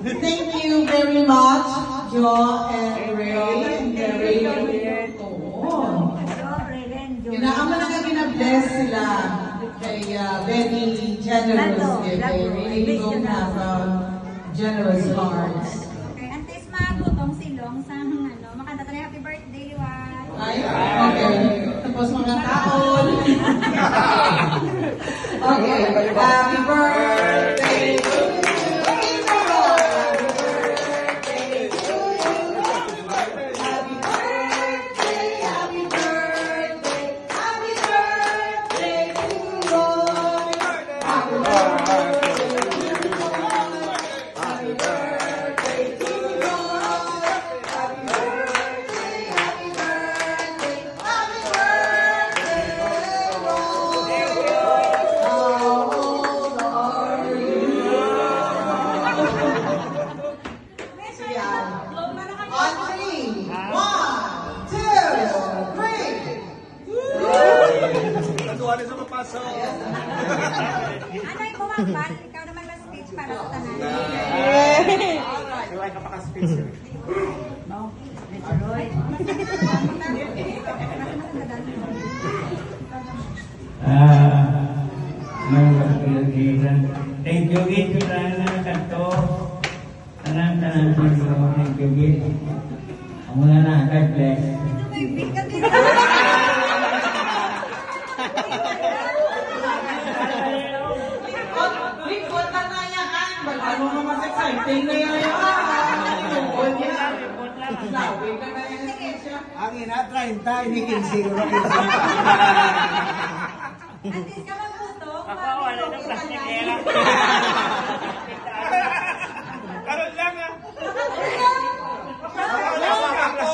And thank you very much, Jo and Ray. Kinaaman na nga gina-bless sila kay very generous. They really don't have generous hearts. Okay, antes magutong silong sa makanta tayo happy birthday, Juan. Ay, okay. Tapos mga taon. Okay, happy birthday to you. Ano yung bumabal? Ikaw naman lang speech para sa tanan. Wala ka pa ka-speech. Thank you, Git. Kanto. Tanang thank you, Git. Ang muna na, God bless. Ano naman exciting na yan? Ang ina, 30, hindi 15. Antes ka magputong. Ako, wala ng plastikera. Karoon lang ah.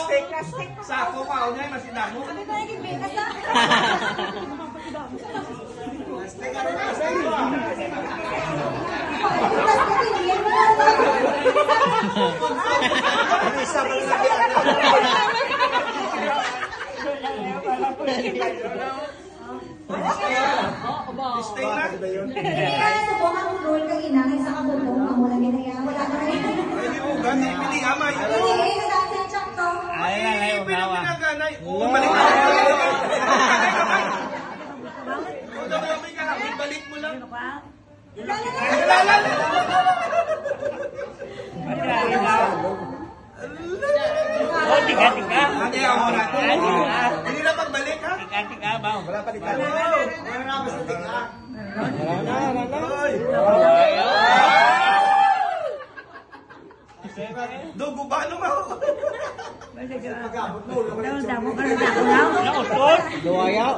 Plastik. Sako pa, o niya, masinamo. Sabi ko naging betas na. Plastik, ano na sa iyo ah. Ano isa mo lagi ano? Stay na. Kaya subukan mo role kang inangin sa kabutong. Ang wala ginaya. Wala ka rin. Hindi mo gan, hindi amay. Hindi, nag-check to. Ay, Pinaganay. Oo, balik mo. Balik mo lang. Oh, tiga. Hindi na pagbalik ha? Tiga, ba? Wala pa dito. Wala na basta tiga. Dugo ba ano ba? Pagkabot mo. Nautod. Luwayaw.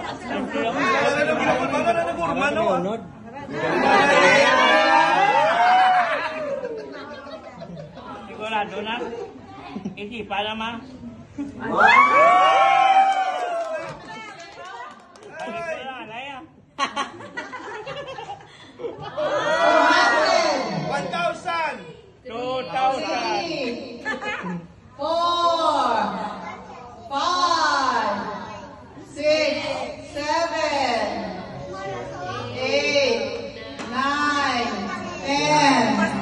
Wala na gurma no. Sigurado na. Hindi para ma. Alaya. 1,000. 2,000. 4, 5, 6, 7, 8, 9, 10.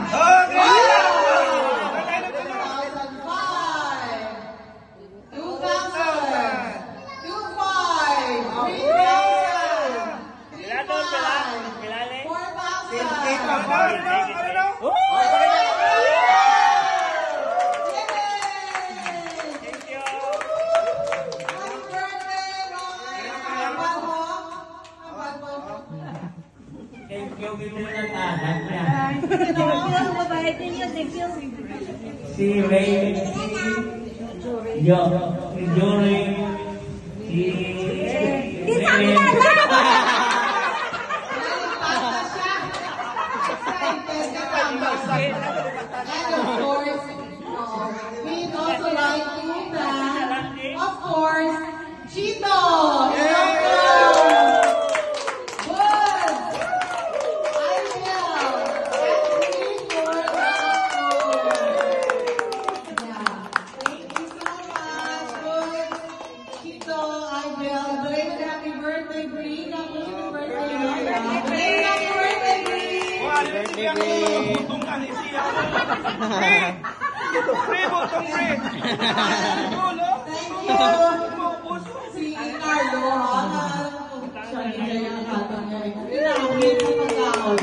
Si Ray, Jory, si And of course, we'd also like to thank, of course, Chito. belated happy birthday, Bree. Happy birthday. Belated happy birthday, Bree. Wah, ini siya ko. Butong ka ni siya ko. Free, butong free. Thank you. Si Carlo, siya niya yung nakatang niya. Pinamit sa pagkaon.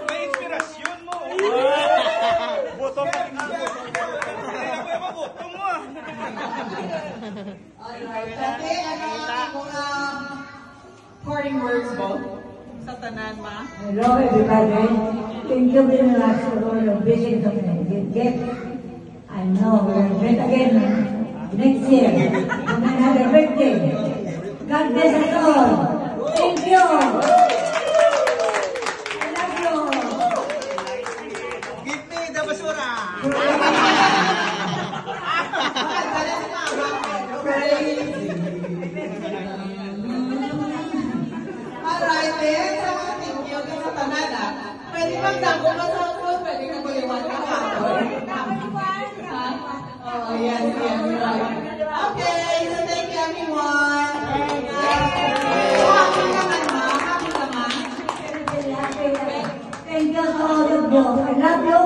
May inspirasyon mo. Butong ka ni Carlo. Kaya mo butong mo. Alright. Dati, mga parting words mo sa tanan, ma? Hello everybody. Thank you very much for all your blessings of the gift. I know we'll meet again next year on another birthday. God bless us all. Thank you. I love you. Give me the basura. Alright, then, sa mga thank you sa tanan, pwede magdamo ka sa ako, pwede ka kuliwan ka ka. Oh, yes, right. Okay, so thank you everyone. Happy naman, ma. Happy naman. Thank you to all of you. I love you